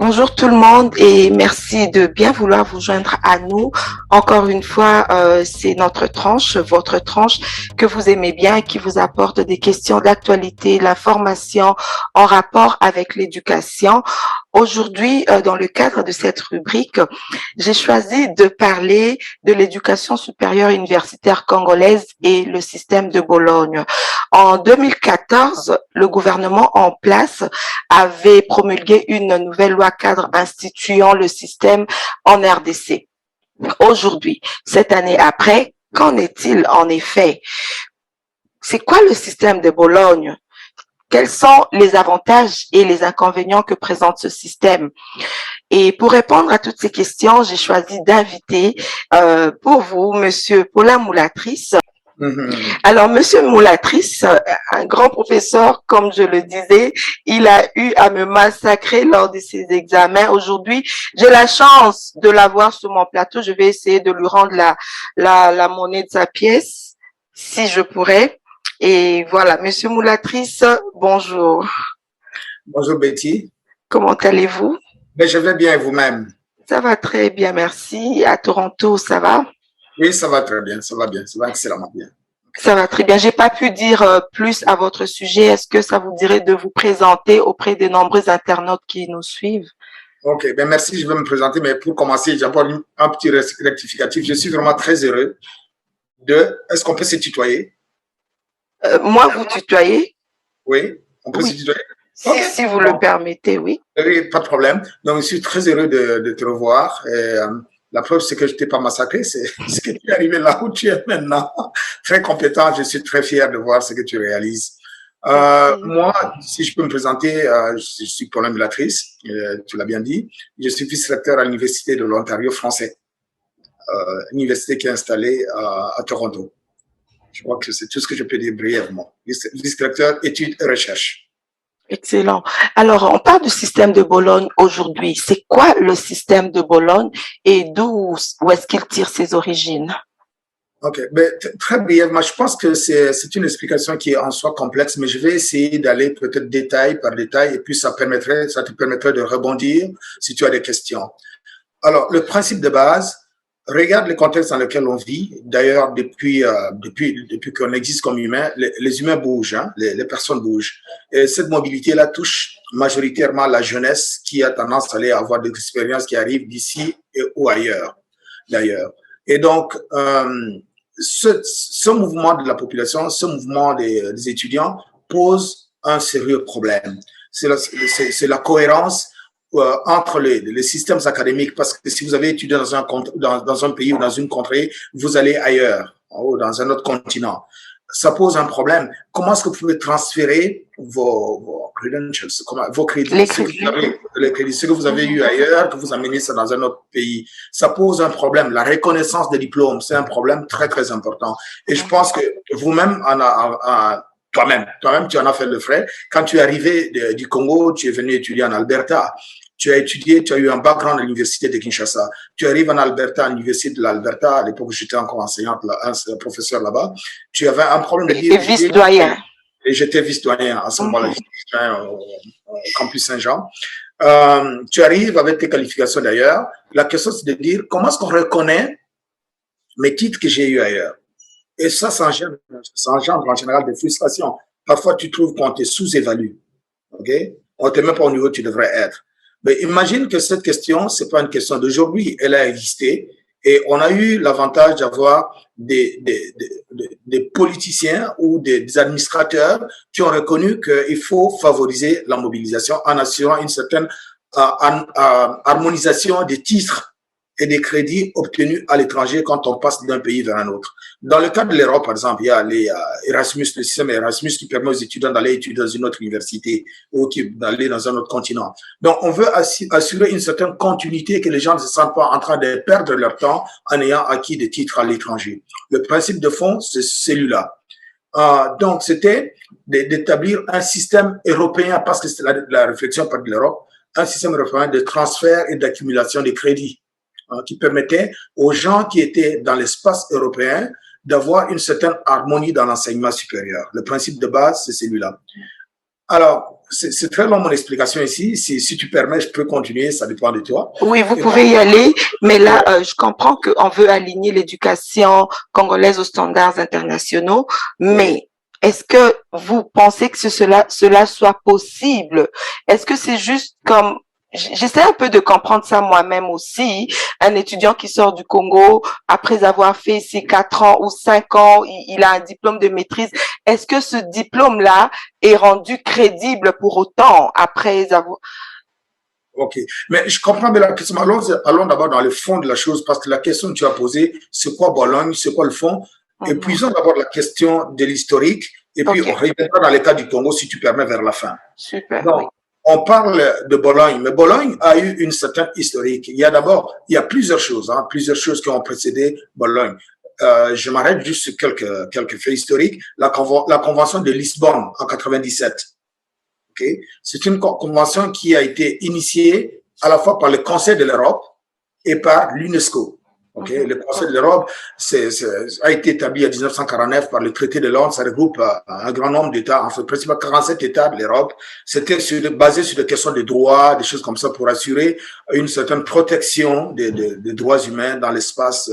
Bonjour tout le monde et merci de bien vouloir vous joindre à nous. Encore une fois, c'est notre tranche, votre tranche que vous aimez bien et qui vous apporte des questions d'actualité, l'information en rapport avec l'éducation. Aujourd'hui, dans le cadre de cette rubrique, j'ai choisi de parler de l'éducation supérieure universitaire congolaise et le système de Bologne. En 2014, le gouvernement en place avait promulgué une nouvelle loi cadre instituant le système en RDC. Aujourd'hui, cette année après, qu'en est-il en effet? C'est quoi le système de Bologne? Quels sont les avantages et les inconvénients que présente ce système? Et pour répondre à toutes ces questions, j'ai choisi d'inviter pour vous Monsieur Paulin Moulatrice. Alors, Monsieur Moulatrice, un grand professeur, comme je le disais, il a eu à me massacrer lors de ses examens. Aujourd'hui, j'ai la chance de l'avoir sur mon plateau. Je vais essayer de lui rendre la monnaie de sa pièce, si je pourrais. Et voilà, Monsieur Moulatrice, bonjour. Bonjour Betty. Comment allez-vous? Ben, je vais bien et vous-même? Ça va très bien, merci. À Toronto, ça va? Oui, ça va très bien, ça va bien, ça va excellemment bien. Ça va très bien. J'ai pas pu dire plus à votre sujet. Est-ce que ça vous dirait de vous présenter auprès des nombreux internautes qui nous suivent? Ok, ben merci, je vais me présenter, mais pour commencer, j'apporte un petit rectificatif. Je suis vraiment très heureux Est-ce qu'on peut se tutoyer? Moi, vous tutoyez? Oui, on peut Oui. se tutoyer? Si vous le permettez, oui. Oui, pas de problème. Donc, je suis très heureux de te revoir. Et, la preuve, c'est que je t'ai pas massacré, c'est ce que tu es arrivé là où tu es maintenant. Très compétent, je suis très fier de voir ce que tu réalises. Moi, si je peux me présenter, je suis Paulin Moulatrice, tu l'as bien dit. Je suis vice-recteur à l'Université de l'Ontario français, université qui est installée à Toronto. Je crois que c'est tout ce que je peux dire brièvement. Vice-recteur études et recherche. Excellent. Alors, on parle du système de Bologne aujourd'hui. C'est quoi le système de Bologne et où est-ce qu'il tire ses origines? Ok, ben, très brièvement, je pense que c'est une explication qui est en soi complexe, mais je vais essayer d'aller peut-être détail par détail et puis ça te permettrait de rebondir si tu as des questions. Alors, le principe de base, regarde le contexte dans lequel on vit. D'ailleurs, depuis qu'on existe comme humain, les humains bougent, hein, les personnes bougent. Et cette mobilité-là touche majoritairement la jeunesse qui a tendance à aller avoir des expériences qui arrivent d'ici ou ailleurs, d'ailleurs. Et donc, ce mouvement de la population, ce mouvement des étudiants pose un sérieux problème. C'est la cohérence entre les systèmes académiques, parce que si vous avez étudié dans un pays ou dans une contrée, vous allez ailleurs, ou dans un autre continent. Ça pose un problème. Comment est-ce que vous pouvez transférer vos credentials, vos crédits, les crédits, ce que vous avez eu ailleurs, que vous amenez ça dans un autre pays? Ça pose un problème. La reconnaissance des diplômes, c'est un problème très, très important. Et je pense que vous-même, toi-même, tu en as fait le frais. Quand tu es arrivé du Congo, tu es venu étudier en Alberta. Tu as étudié, tu as eu un background à l'université de Kinshasa. Tu arrives en Alberta, à l'université de l'Alberta. À l'époque, j'étais encore enseignante, professeur là-bas. Tu avais un problème de dire. Et vice-doyen. Et j'étais vice-doyen à ce moment-là, au campus Saint-Jean. Tu arrives avec tes qualifications d'ailleurs. La question, c'est de dire comment est-ce qu'on reconnaît mes titres que j'ai eu ailleurs? Et ça engendre en général des frustrations. Parfois, tu trouves qu'on te sous-évalue. OK? On ne te met pas au niveau où tu devrais être. Mais imagine que cette question, c'est pas une question d'aujourd'hui. Elle a existé et on a eu l'avantage d'avoir des politiciens ou des administrateurs qui ont reconnu qu'il faut favoriser la mobilisation en assurant une certaine harmonisation des titres et des crédits obtenus à l'étranger quand on passe d'un pays vers un autre. Dans le cas de l'Europe, par exemple, il y a le système Erasmus qui permet aux étudiants d'aller étudier dans une autre université ou d'aller dans un autre continent. Donc, on veut assurer une certaine continuité, que les gens ne se sentent pas en train de perdre leur temps en ayant acquis des titres à l'étranger. Le principe de fond, c'est celui-là. Donc, c'était d'établir un système européen, parce que c'est la réflexion par de l'Europe, un système européen de transfert et d'accumulation des crédits, qui permettait aux gens qui étaient dans l'espace européen d'avoir une certaine harmonie dans l'enseignement supérieur. Le principe de base, c'est celui-là. Alors, c'est très long mon explication ici. Si tu permets, je peux continuer, ça dépend de toi. Oui, vous pouvez y aller, mais là, je comprends qu'on veut aligner l'éducation congolaise aux standards internationaux, mais est-ce que vous pensez que cela soit possible? Est-ce que c'est juste comme, j'essaie un peu de comprendre ça moi-même aussi, un étudiant qui sort du Congo après avoir fait ses 4 ans ou 5 ans, il a un diplôme de maîtrise. Est-ce que ce diplôme-là est rendu crédible pour autant après avoir... Ok, mais je comprends bien la question. Allons d'abord dans le fond de la chose, parce que la question que tu as posée, c'est quoi Bologne, c'est quoi le fond? Épuisons d'abord la question de l'historique, et puis on reviendra dans le cas du Congo, si tu permets, vers la fin. Super, Donc, oui. on parle de Bologne, mais Bologne a eu une certaine historique. Il y a plusieurs choses, plusieurs choses qui ont précédé Bologne. Je m'arrête juste sur quelques faits historiques. La convention de Lisbonne en 97. Okay. C'est une convention qui a été initiée à la fois par le Conseil de l'Europe et par l'UNESCO. Okay. Le Conseil de l'Europe a été établi en 1949 par le traité de Londres. Ça regroupe un grand nombre d'États, en fait, principalement 47 États de l'Europe. C'était basé sur des questions de droits, des choses comme ça, pour assurer une certaine protection des droits humains dans l'espace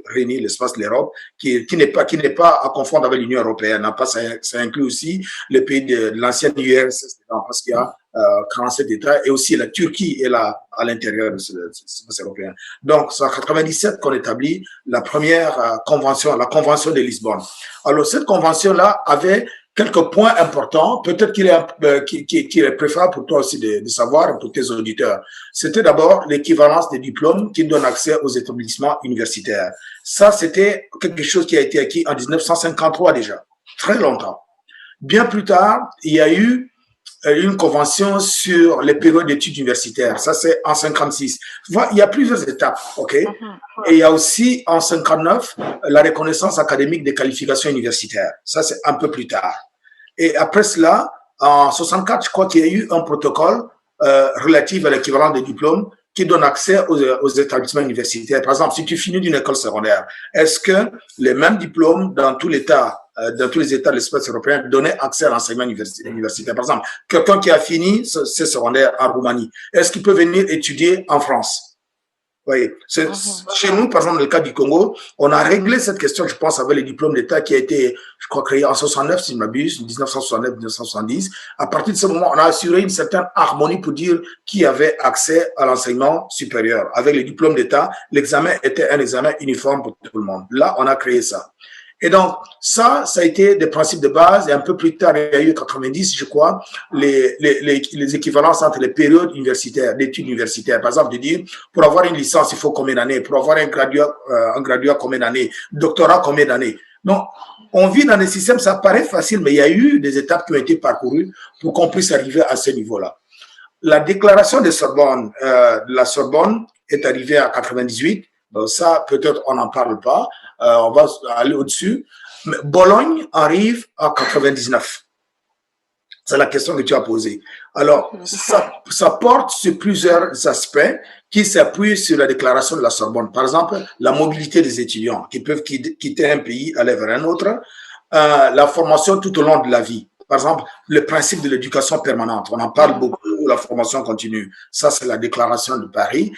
réuni, l'espace de l'Europe, qui n'est pas à confondre avec l'Union européenne. Ça inclut aussi les pays de l'ancienne URSS, parce qu'il y a 47 États, et aussi la Turquie est là à l'intérieur de l'espace européen. Donc, c'est en 97 qu'on établit la première convention, la convention de Lisbonne. Alors, cette convention-là avait quelques points importants, peut-être qu'il est préférable pour toi aussi de savoir, pour tes auditeurs. C'était d'abord l'équivalence des diplômes qui donne accès aux établissements universitaires. Ça, c'était quelque chose qui a été acquis en 1953 déjà, très longtemps. Bien plus tard, il y a eu une convention sur les périodes d'études universitaires. Ça, c'est en 56. Il y a plusieurs étapes, OK? Et il y a aussi en 59 la reconnaissance académique des qualifications universitaires. Ça, c'est un peu plus tard. Et après cela, en 64, je crois qu'il y a eu un protocole relatif à l'équivalent des diplômes qui donne accès aux établissements universitaires. Par exemple, si tu finis d'une école secondaire, est-ce que les mêmes diplômes dans tous les États de l'espace européen donnaient accès à l'enseignement universitaire? Par exemple, quelqu'un qui a fini ses secondaires en Roumanie, est-ce qu'il peut venir étudier en France? Oui, chez nous, par exemple, dans le cas du Congo, on a réglé cette question, je pense, avec les diplômes d'État qui a été, je crois, créé en 69, si je m'abuse, 1969-1970. À partir de ce moment, on a assuré une certaine harmonie pour dire qui avait accès à l'enseignement supérieur. Avec les diplômes d'État, l'examen était un examen uniforme pour tout le monde. Là, on a créé ça. Et donc, ça a été des principes de base. Et un peu plus tard, il y a eu 90, je crois, les équivalences entre les périodes universitaires, d'études universitaires. Par exemple, de dire, pour avoir une licence, il faut combien d'années? Pour avoir un graduat combien d'années? Doctorat, combien d'années? Donc, on vit dans des systèmes, ça paraît facile, mais il y a eu des étapes qui ont été parcourues pour qu'on puisse arriver à ce niveau-là. La déclaration de Sorbonne, la Sorbonne est arrivée à 98. Donc ça, peut-être on n'en parle pas. On va aller au-dessus. Mais Bologne arrive en 99. C'est la question que tu as posée. Alors, ça porte sur plusieurs aspects qui s'appuient sur la déclaration de la Sorbonne. Par exemple, la mobilité des étudiants qui peuvent quitter un pays, aller vers un autre. La formation tout au long de la vie. Par exemple, le principe de l'éducation permanente. On en parle beaucoup, la formation continue. Ça, c'est la déclaration de Paris.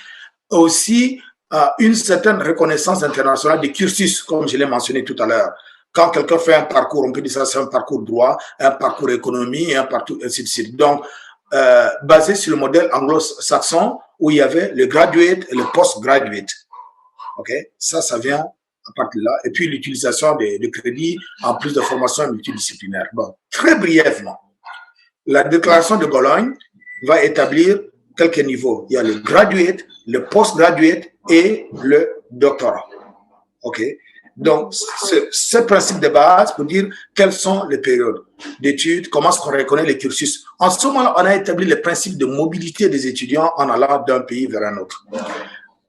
Aussi, une certaine reconnaissance internationale des cursus, comme je l'ai mentionné tout à l'heure. Quand quelqu'un fait un parcours, on peut dire ça, c'est un parcours droit, un parcours économie, un parcours ainsi de suite. Donc, basé sur le modèle anglo-saxon où il y avait le graduate et le post-graduate. OK? Ça vient à partir de là. Et puis, l'utilisation de crédits en plus de formation multidisciplinaire. Bon, très brièvement, la déclaration de Bologne va établir quelques niveaux. Il y a le graduate, le post-graduate et le doctorat. OK? Donc, ce principe de base pour dire quelles sont les périodes d'études, comment est-ce qu'on reconnaît les cursus. En ce moment-là, on a établi le principe de mobilité des étudiants en allant d'un pays vers un autre.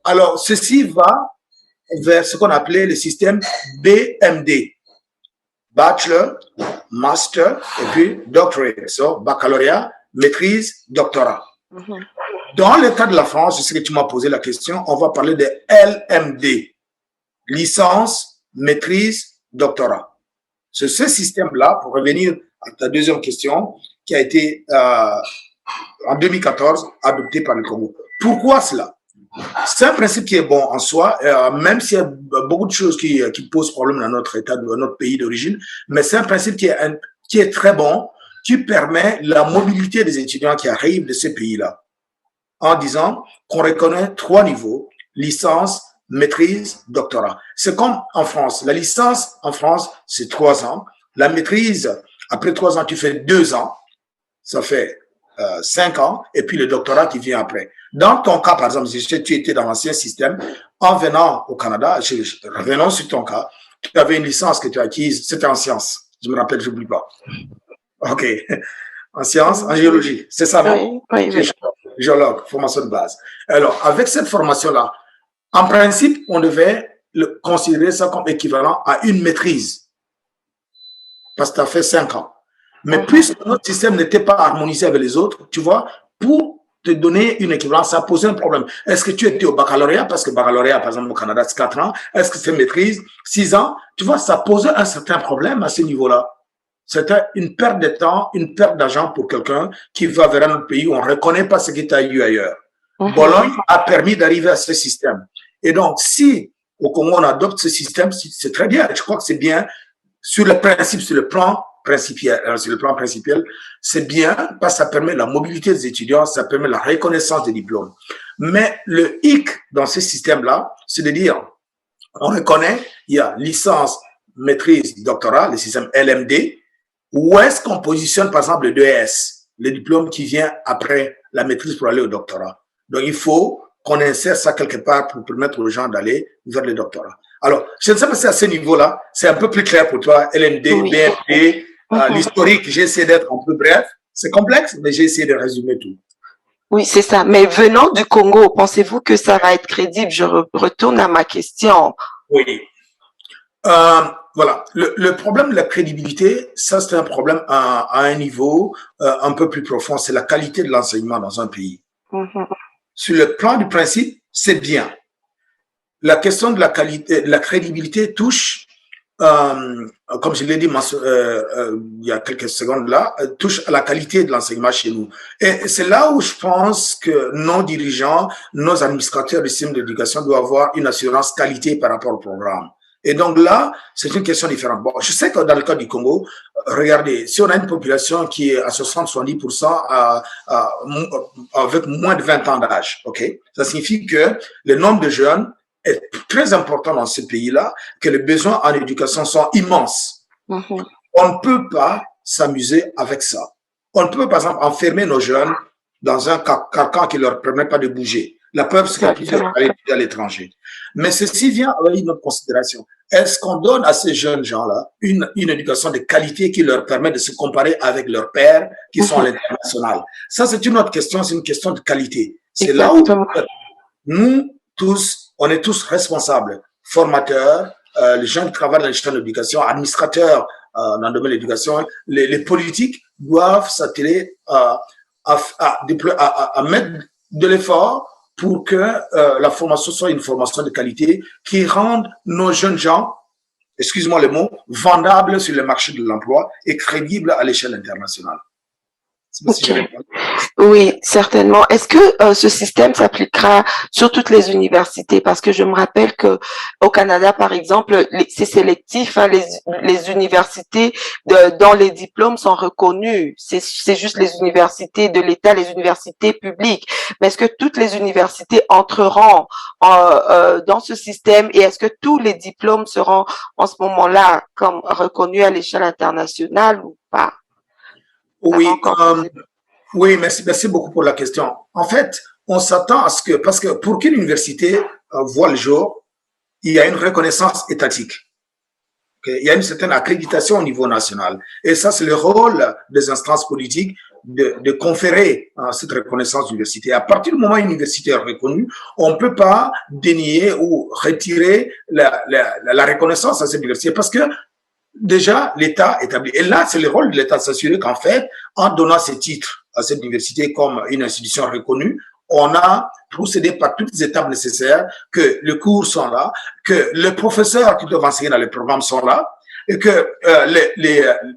Alors, ceci va vers ce qu'on appelait le système BMD. Bachelor, Master et puis Doctorate. So, baccalauréat, maîtrise, doctorat. Dans le cas de la France, je sais que tu m'as posé la question, on va parler de LMD. Licence, maîtrise, doctorat. C'est ce système-là, pour revenir à ta deuxième question, qui a été en 2014 adopté par le Congo. Pourquoi cela? C'est un principe qui est bon en soi, même s'il y a beaucoup de choses qui posent problème dans notre état, dans notre pays d'origine, mais c'est un principe qui est très bon, qui permet la mobilité des étudiants qui arrivent de ces pays-là, en disant qu'on reconnaît 3 niveaux, licence, maîtrise, doctorat. C'est comme en France. La licence en France, c'est 3 ans. La maîtrise, après 3 ans, tu fais 2 ans. Ça fait 5 ans, et puis le doctorat qui vient après. Dans ton cas, par exemple, si tu étais dans l'ancien système, en venant au Canada, revenons sur ton cas, tu avais une licence que tu as acquise, c'était en sciences. Je me rappelle, j'oublie pas. OK. En sciences, en géologie. C'est ça, non? Oui. Géologue, formation de base. Alors, avec cette formation-là, en principe, on devait considérer ça comme équivalent à une maîtrise. Parce que tu as fait 5 ans. Mais puisque notre système n'était pas harmonisé avec les autres, tu vois, pour te donner une équivalence, ça posait un problème. Est-ce que tu étais au baccalauréat? Parce que baccalauréat, par exemple, au Canada, c'est 4 ans. Est-ce que c'est maîtrise? 6 ans? Tu vois, ça posait un certain problème à ce niveau-là. C'était une perte de temps, une perte d'argent pour quelqu'un qui va vers un autre pays où on ne reconnaît pas ce que tu as eu ailleurs. Bologne a permis d'arriver à ce système. Et donc, si au Congo, on adopte ce système, c'est très bien. Je crois que c'est bien sur le principe, sur le plan principiel, c'est bien parce que ça permet la mobilité des étudiants, ça permet la reconnaissance des diplômes. Mais le hic dans ce système-là, c'est de dire, on reconnaît, il y a licence, maîtrise, doctorat, le système LMD. Où est-ce qu'on positionne, par exemple, le DES, le diplôme qui vient après la maîtrise pour aller au doctorat? Donc, il faut qu'on insère ça quelque part pour permettre aux gens d'aller vers le doctorat. Alors, je ne sais pas si à ce niveau-là, c'est un peu plus clair pour toi, LMD, BFD, l'historique, j'ai essayé d'être un peu bref. C'est complexe, mais j'ai essayé de résumer tout. Oui, c'est ça. Mais venant du Congo, pensez-vous que ça va être crédible? Je retourne à ma question. Oui. Voilà. Le problème de la crédibilité, ça, c'est un problème à un niveau un peu plus profond. C'est la qualité de l'enseignement dans un pays. Sur le plan du principe, c'est bien. La question de la qualité, de la crédibilité touche, comme je l'ai dit il y a quelques secondes là, touche à la qualité de l'enseignement chez nous. Et c'est là où je pense que nos dirigeants, nos administrateurs du système d'éducation doivent avoir une assurance qualité par rapport au programme. Et donc là, c'est une question différente. Bon, je sais que dans le cas du Congo, regardez, si on a une population qui est à 60-70% avec moins de 20 ans d'âge, ok, ça signifie que le nombre de jeunes est très important dans ce pays-là, que les besoins en éducation sont immenses. On ne peut pas s'amuser avec ça. On ne peut, par exemple, enfermer nos jeunes dans un carcan qui ne leur permet pas de bouger. La preuve, c'est qu'ils peuvent aller à l'étranger. Mais ceci vient avec une autre considération. Est-ce qu'on donne à ces jeunes gens-là une éducation de qualité qui leur permet de se comparer avec leurs pairs qui sont à l'international? Ça, c'est une autre question, c'est une question de qualité. C'est là où nous, tous, on est tous responsables, formateurs, les gens qui travaillent dans le champ de l'éducation, administrateurs dans le domaine de l'éducation, les politiques doivent s'atteler à mettre de l'effort pour que la formation soit une formation de qualité qui rende nos jeunes gens, excuse-moi le mot, vendables sur le marché de l'emploi et crédibles à l'échelle internationale. Okay. Oui, certainement. Est-ce que ce système s'appliquera sur toutes les universités? Parce que je me rappelle que au Canada, par exemple, c'est sélectif. Hein, les universités dont les diplômes sont reconnus. C'est juste les universités de l'État, les universités publiques. Mais est-ce que toutes les universités entreront dans ce système et est-ce que tous les diplômes seront en ce moment-là comme reconnus à l'échelle internationale ou pas? Oui, oui, merci beaucoup pour la question. En fait, on s'attend à ce que, parce que pour qu'une université voit le jour, il y a une reconnaissance étatique. Okay? Il y a une certaine accréditation au niveau national. Et ça, c'est le rôle des instances politiques de conférer cette reconnaissance d'université. À partir du moment où une université est reconnue, on ne peut pas dénier ou retirer la reconnaissance à cette université parce que déjà, l'État établit. Et là, c'est le rôle de l'État de s'assurer qu'en fait, en donnant ces titres à cette université comme une institution reconnue, on a procédé par toutes les étapes nécessaires, que les cours sont là, que les professeurs qui doivent enseigner dans les programmes sont là, et que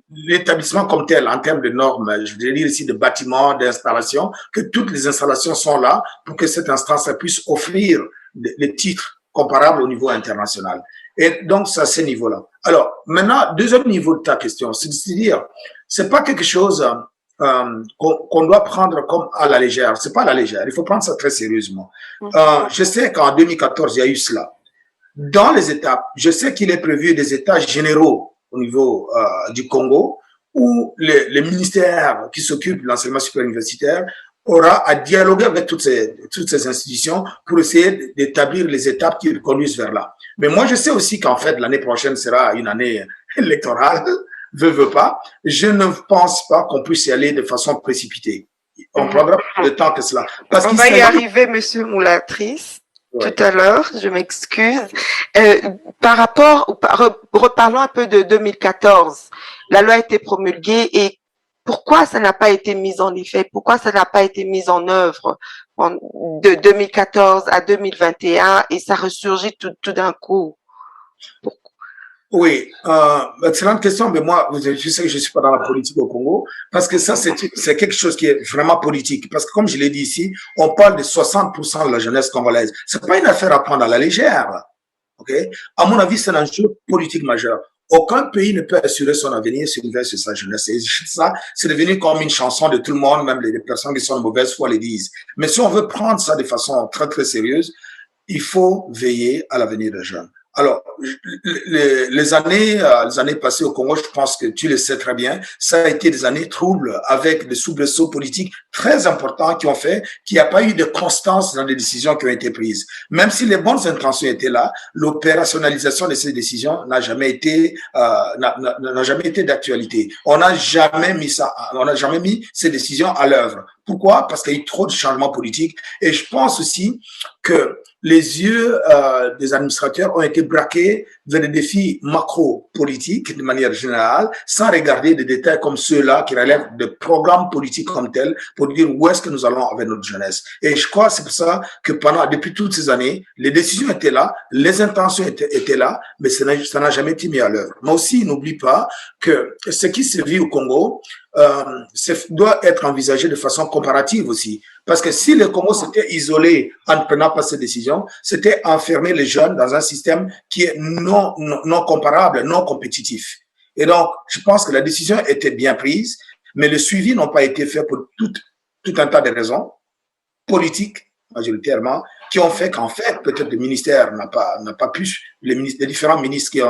l'établissement comme tel, en termes de normes, je veux dire ici de bâtiments, d'installations, que toutes les installations sont là pour que cette instance puisse offrir des titres comparables au niveau international. Et donc, c'est à ce niveau-là. Alors, maintenant, deuxième niveau de ta question, c'est-à-dire, c'est pas quelque chose qu'on doit prendre comme à la légère. C'est pas à la légère. Il faut prendre ça très sérieusement. Je sais qu'en 2014, il y a eu cela. Dans les étapes, je sais qu'il est prévu des états généraux au niveau du Congo où le ministère qui s'occupe de l'enseignement supérieur universitaire aura à dialoguer avec toutes ces institutions pour essayer d'établir les étapes qui conduisent vers là. Mais moi, je sais aussi qu'en fait, l'année prochaine sera une année électorale, veut pas. Je ne pense pas qu'on puisse y aller de façon précipitée. On prendra plus de temps que cela. Parce on va y arriver, Monsieur Moulatrice. Ouais. Tout à l'heure, je m'excuse. Par rapport, reparlons un peu de 2014. La loi a été promulguée et pourquoi ça n'a pas été mis en effet? Pourquoi ça n'a pas été mis en œuvre de 2014 à 2021 et ça ressurgit tout d'un coup? Pourquoi? Oui, excellente question, mais moi, je sais que je ne suis pas dans la politique au Congo, parce que ça, c'est quelque chose qui est vraiment politique. Parce que comme je l'ai dit ici, on parle de 60% de la jeunesse congolaise. C'est pas une affaire à prendre à la légère. Ok? À mon avis, c'est un enjeu politique majeur. Aucun pays ne peut assurer son avenir sur sa jeunesse. Et ça, c'est devenu comme une chanson de tout le monde, même les personnes qui sont de mauvaise foi les disent. Mais si on veut prendre ça de façon très, très sérieuse, il faut veiller à l'avenir des jeunes. Alors, les années passées au Congo, je pense que tu le sais très bien, ça a été des années troubles avec des soubresauts politiques très importants qui ont fait qu'il n'y a pas eu de constance dans les décisions qui ont été prises. Même si les bonnes intentions étaient là, l'opérationnalisation de ces décisions n'a jamais été d'actualité. On n'a jamais mis ces décisions à l'œuvre. Pourquoi? Parce qu'il y a eu trop de changements politiques. Et je pense aussi que les yeux des administrateurs ont été braqués vers des défis macro-politiques de manière générale, sans regarder des détails comme ceux-là qui relèvent de programmes politiques comme tels pour dire où est-ce que nous allons avec notre jeunesse. Et je crois que c'est pour ça que depuis toutes ces années, les décisions étaient là, les intentions étaient là, mais ça n'a jamais été mis à l'œuvre. Mais aussi, n'oublie pas que ce qui se vit au Congo, doit être envisagé de façon comparative aussi. Parce que si le Congo s'était isolé en ne prenant pas ces décisions, c'était enfermer les jeunes dans un système qui est non comparable, non compétitif. Et donc, je pense que la décision était bien prise, mais le suivi n'a pas été fait pour tout un tas de raisons politiques, majoritairement, qui ont fait qu'en fait, peut-être le ministère n'a pas pu, les différents ministres qui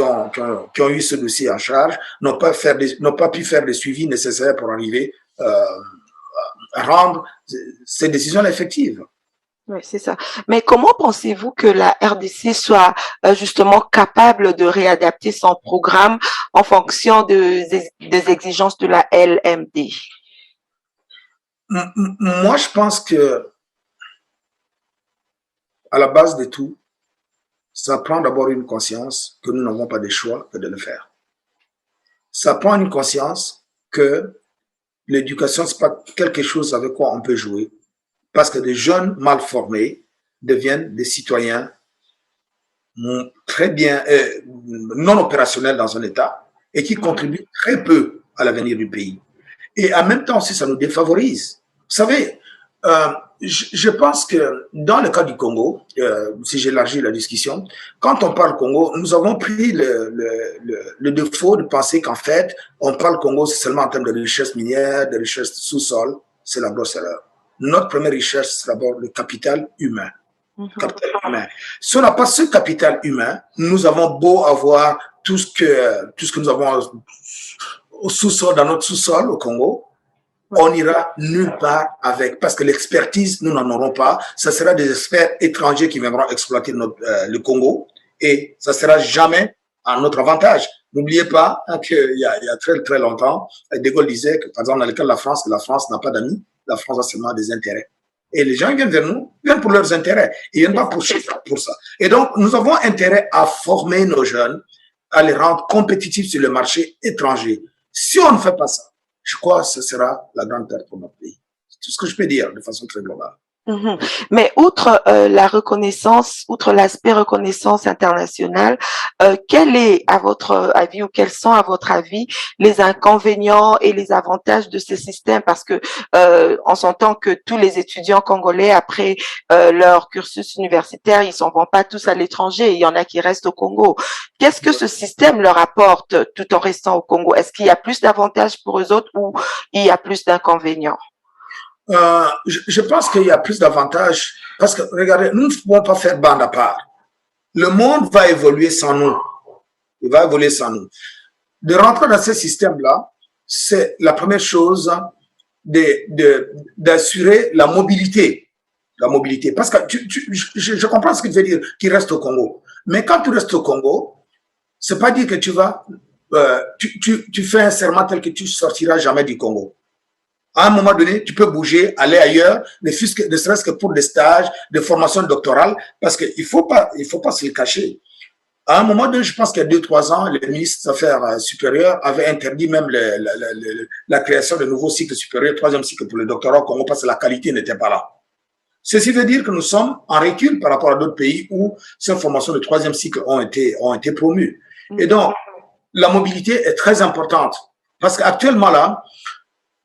ont eu ce dossier en charge n'ont pas pu faire le suivi nécessaire pour arriver à rendre ces décisions effectives. Oui, c'est ça. Mais comment pensez-vous que la RDC soit justement capable de réadapter son programme en fonction des exigences de la LMD? Moi, je pense que à la base de tout, ça prend d'abord une conscience que nous n'avons pas de choix que de le faire. Ça prend une conscience que l'éducation, c'est pas quelque chose avec quoi on peut jouer, parce que des jeunes mal formés deviennent des citoyens très bien, non opérationnels dans un État et qui contribuent très peu à l'avenir du pays. Et en même temps aussi, ça nous défavorise. Vous savez, je pense que dans le cas du Congo, si j'élargis la discussion, quand on parle Congo, nous avons pris le défaut de penser qu'en fait, on parle Congo seulement en termes de richesse minière, de richesse sous-sol. C'est la grosse erreur. Notre première richesse, c'est d'abord le capital humain. Capital humain. Si on n'a pas ce capital humain, nous avons beau avoir tout ce que nous avons au sous-sol, dans notre sous-sol au Congo, on n'ira nulle part avec, parce que l'expertise, nous n'en aurons pas. Ça sera des experts étrangers qui viendront exploiter le Congo et ça sera jamais à notre avantage. N'oubliez pas qu'il y a très, très longtemps, De Gaulle disait que, par exemple, dans le cas de la France n'a pas d'amis, la France a seulement des intérêts. Et les gens qui viennent vers nous, viennent pour leurs intérêts. Ils viennent pas pour ça. Et donc, nous avons intérêt à former nos jeunes, à les rendre compétitifs sur le marché étranger. Si on ne fait pas ça, je crois que ce sera la grande perte pour notre pays. C'est tout ce que je peux dire de façon très globale. Mhm. Mais outre la reconnaissance, outre l'aspect reconnaissance internationale, quel est, à votre avis, ou quels sont, à votre avis, les inconvénients et les avantages de ce système? Parce que on s'entend que tous les étudiants congolais, après leur cursus universitaire, ils s'en vont pas tous à l'étranger. Il y en a qui restent au Congo. Qu'est-ce que ce système leur apporte tout en restant au Congo? Est-ce qu'il y a plus d'avantages pour eux autres ou il y a plus d'inconvénients? Je pense qu'il y a plus d'avantages parce que, regardez, nous ne pouvons pas faire bande à part. Le monde va évoluer sans nous. Il va évoluer sans nous. De rentrer dans ce système-là, c'est la première chose d'assurer la mobilité. La mobilité. Parce que je comprends ce que tu veux dire, qu'il reste au Congo. Mais quand tu restes au Congo, c'est pas dire que tu vas, tu fais un serment tel que tu sortiras jamais du Congo. À un moment donné, tu peux bouger, aller ailleurs, ne serait-ce que pour des stages, des formations doctorales, parce qu'il faut pas se le cacher. À un moment donné, je pense qu'il y a 2-3 ans, le ministre des Affaires supérieures avait interdit même la création de nouveaux cycles supérieurs, troisième cycle pour le doctorat au Congo, parce que la qualité n'était pas là. Ceci veut dire que nous sommes en recul par rapport à d'autres pays où ces formations de troisième cycle ont été promues. Et donc, la mobilité est très importante, parce qu'actuellement là,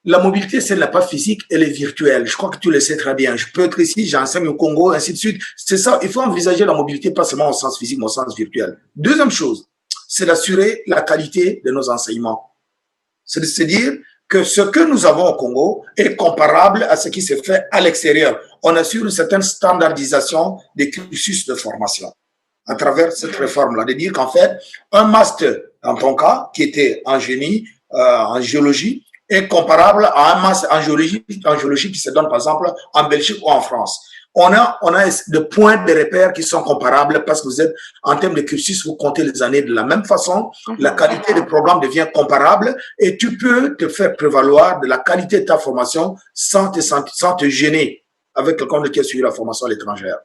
la mobilité, ce n'est pas physique, elle est virtuelle. Je crois que tu le sais très bien. Je peux être ici, j'enseigne au Congo, ainsi de suite. C'est ça, il faut envisager la mobilité pas seulement au sens physique, mais au sens virtuel. Deuxième chose, c'est d'assurer la qualité de nos enseignements. C'est de se dire que ce que nous avons au Congo est comparable à ce qui se fait à l'extérieur. On assure une certaine standardisation des cursus de formation à travers cette réforme-là. De dire qu'en fait, un master, dans ton cas, qui était en génie, en géologie, est comparable à un master en géologie qui se donne par exemple en Belgique ou en France. On a des points de repère qui sont comparables parce que vous êtes, en termes de cursus, vous comptez les années de la même façon, la qualité des programmes devient comparable et tu peux te faire prévaloir de la qualité de ta formation sans te gêner avec quelqu'un qui a suivi la formation à l'étrangère.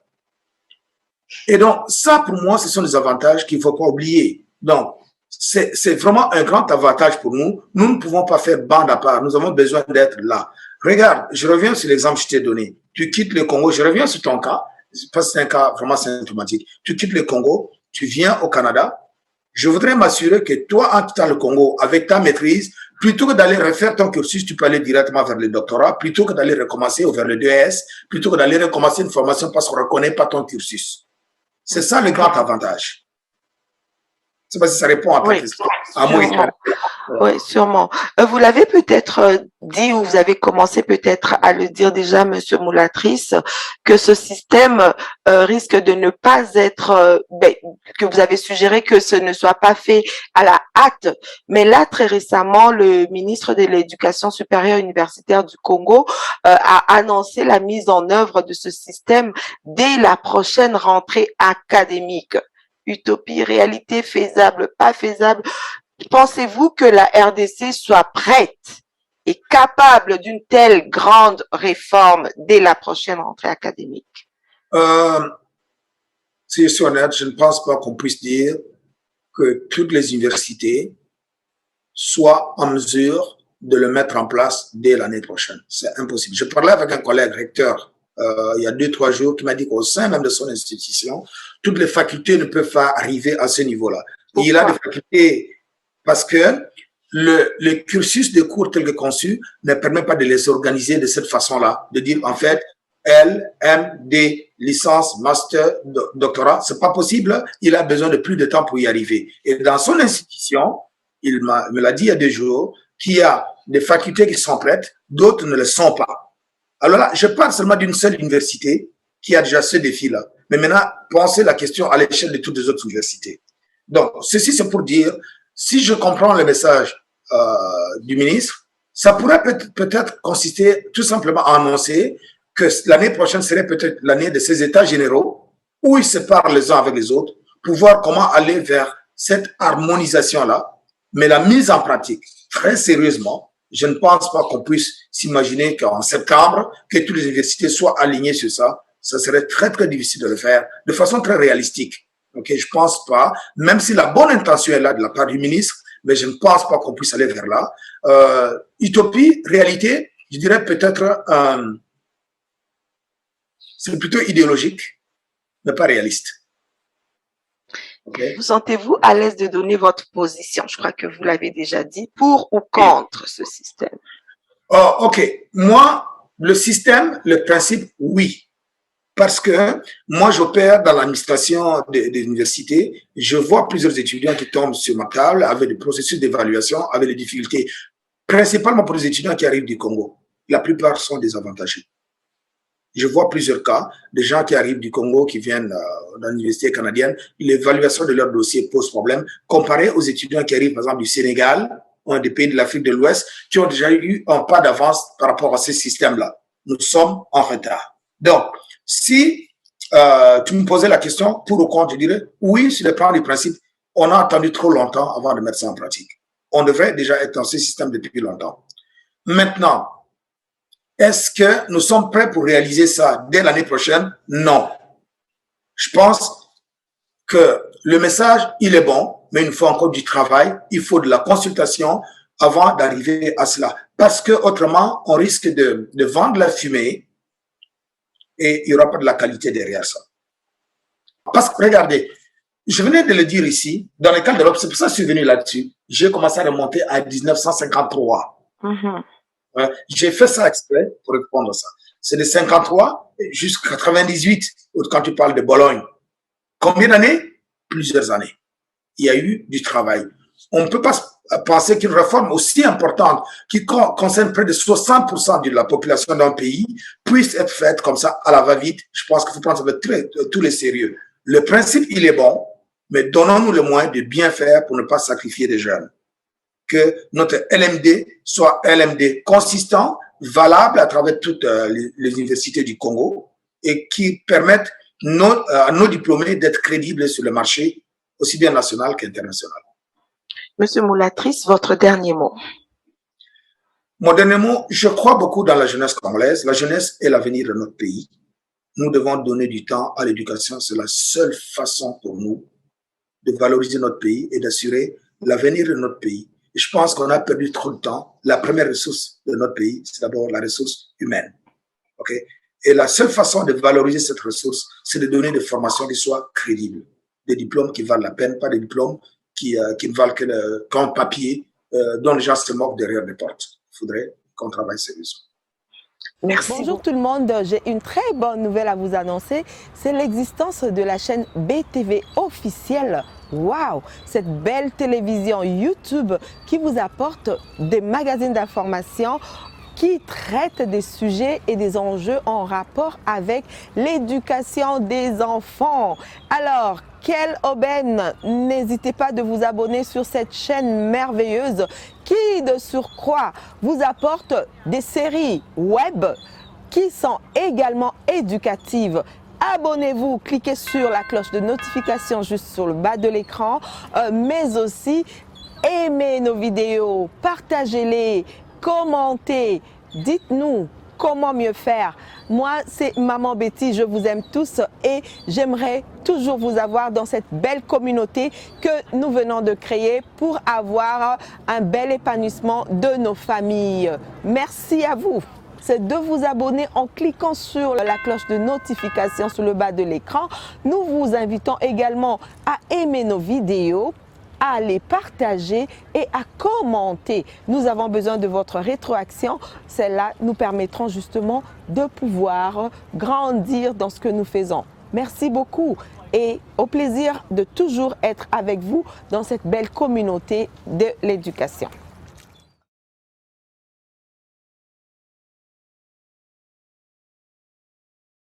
Et donc, ça, pour moi, ce sont des avantages qu'il ne faut pas oublier. Donc, c'est vraiment un grand avantage pour nous. Nous ne pouvons pas faire bande à part. Nous avons besoin d'être là. Regarde, je reviens sur l'exemple que je t'ai donné. Tu quittes le Congo. Je reviens sur ton cas. Parce que c'est un cas vraiment symptomatique. Tu quittes le Congo. Tu viens au Canada. Je voudrais m'assurer que toi, en quittant le Congo, avec ta maîtrise, plutôt que d'aller refaire ton cursus, tu peux aller directement vers le doctorat, plutôt que d'aller recommencer vers le DES, plutôt que d'aller recommencer une formation parce qu'on ne reconnaît pas ton cursus. C'est ça le grand avantage. Je ne sais pas si ça répond à ta question. Oui, sûrement. Vous l'avez peut-être dit ou vous avez commencé peut-être à le dire déjà, Monsieur Moulatrice, que ce système risque de ne pas être, que vous avez suggéré que ce ne soit pas fait à la hâte. Mais là, très récemment, le ministre de l'Éducation supérieure universitaire du Congo a annoncé la mise en œuvre de ce système dès la prochaine rentrée académique. Utopie, réalité, faisable, pas faisable. Pensez-vous que la RDC soit prête et capable d'une telle grande réforme dès la prochaine rentrée académique? Si je suis honnête, je ne pense pas qu'on puisse dire que toutes les universités soient en mesure de le mettre en place dès l'année prochaine. C'est impossible. Je parlais avec un collègue recteur il y a 2-3 jours qui m'a dit qu'au sein même de son institution, toutes les facultés ne peuvent pas arriver à ce niveau-là. Il a des facultés parce que le cursus de cours tel que conçu ne permet pas de les organiser de cette façon-là, de dire en fait L, M, D, licence, master, doctorat, c'est pas possible. Il a besoin de plus de temps pour y arriver. Et dans son institution, il me l'a dit il y a 2 jours, qu'il y a des facultés qui sont prêtes, d'autres ne le sont pas. Alors là, je parle seulement d'une seule université qui a déjà ce défi-là. Mais maintenant, pensez la question à l'échelle de toutes les autres universités. Donc, ceci, c'est pour dire, si je comprends le message du ministre, ça pourrait peut-être consister tout simplement à annoncer que l'année prochaine serait peut-être l'année de ces états généraux où ils se parlent les uns avec les autres pour voir comment aller vers cette harmonisation-là. Mais la mise en pratique, très sérieusement, je ne pense pas qu'on puisse s'imaginer qu'en septembre, que toutes les universités soient alignées sur ça. Ça serait très, très difficile de le faire de façon très réalistique. Okay, je pense pas, même si la bonne intention est là de la part du ministre, mais je ne pense pas qu'on puisse aller vers là. Utopie, réalité, je dirais peut-être c'est plutôt idéologique, mais pas réaliste. Okay. Vous sentez-vous à l'aise de donner votre position? Je crois que vous l'avez déjà dit, pour ou contre ce système? Oh, ok. Moi, le système, le principe, oui. Parce que moi, j'opère dans l'administration des universités. Je vois plusieurs étudiants qui tombent sur ma table avec des processus d'évaluation, avec des difficultés, principalement pour les étudiants qui arrivent du Congo. La plupart sont désavantagés. Je vois plusieurs cas de gens qui arrivent du Congo, qui viennent dans l'université canadienne. L'évaluation de leur dossier pose problème, comparé aux étudiants qui arrivent, par exemple, du Sénégal, ou des pays de l'Afrique de l'Ouest, qui ont déjà eu un pas d'avance par rapport à ce système-là. Nous sommes en retard. Donc, si tu me posais la question pour ou contre, je dirais oui, sur le plan du principe, on a attendu trop longtemps avant de mettre ça en pratique. On devrait déjà être dans ce système depuis longtemps. Maintenant, est-ce que nous sommes prêts pour réaliser ça dès l'année prochaine? Non. Je pense que le message, il est bon, mais il nous faut encore du travail, il faut de la consultation avant d'arriver à cela. Parce que autrement, on risque de vendre la fumée et il n'y aura pas de la qualité derrière ça. Parce que, regardez, je venais de le dire ici, dans le cadre de l'Europe, c'est pour ça que je suis venu là-dessus. J'ai commencé à remonter à 1953. J'ai fait ça exprès pour répondre à ça. C'est de 53 jusqu'à 98, quand tu parles de Bologne. Combien d'années? Plusieurs années. Il y a eu du travail. On ne peut pas penser qu'une réforme aussi importante, qui concerne près de 60% de la population d'un pays, puisse être faite comme ça à la va-vite. Je pense qu'il faut prendre ça avec tous les sérieux. Le principe, il est bon, mais donnons-nous le moyen de bien faire pour ne pas sacrifier des jeunes. Que notre LMD soit LMD consistant, valable à travers toutes les universités du Congo et qui permettent à nos diplômés d'être crédibles sur le marché, aussi bien national qu'international. Monsieur Moulatrice, votre dernier mot. Mon dernier mot, je crois beaucoup dans la jeunesse congolaise. La jeunesse est l'avenir de notre pays. Nous devons donner du temps à l'éducation. C'est la seule façon pour nous de valoriser notre pays et d'assurer l'avenir de notre pays. Et je pense qu'on a perdu trop de temps. La première ressource de notre pays, c'est d'abord la ressource humaine. Okay? Et la seule façon de valoriser cette ressource, c'est de donner des formations qui soient crédibles. Des diplômes qui valent la peine, pas des diplômes qui ne valent qu'un papier dont les gens se moquent derrière des portes. Il faudrait qu'on travaille sérieusement. Merci. Bonjour tout le monde, j'ai une très bonne nouvelle à vous annoncer. C'est l'existence de la chaîne BTV officielle. Waouh, cette belle télévision YouTube qui vous apporte des magazines d'information qui traitent des sujets et des enjeux en rapport avec l'éducation des enfants. Alors, quelle aubaine! N'hésitez pas de vous abonner sur cette chaîne merveilleuse qui, de surcroît, vous apporte des séries web qui sont également éducatives. Abonnez-vous, cliquez sur la cloche de notification juste sur le bas de l'écran, mais aussi aimez nos vidéos, partagez-les, commentez, dites-nous comment mieux faire. Moi, c'est Maman Betty, je vous aime tous et j'aimerais toujours vous avoir dans cette belle communauté que nous venons de créer pour avoir un bel épanouissement de nos familles. Merci à vous. C'est de vous abonner en cliquant sur la cloche de notification sur le bas de l'écran. Nous vous invitons également à aimer nos vidéos, à les partager et à commenter. Nous avons besoin de votre rétroaction. Celles-là nous permettront justement de pouvoir grandir dans ce que nous faisons. Merci beaucoup et au plaisir de toujours être avec vous dans cette belle communauté de l'éducation.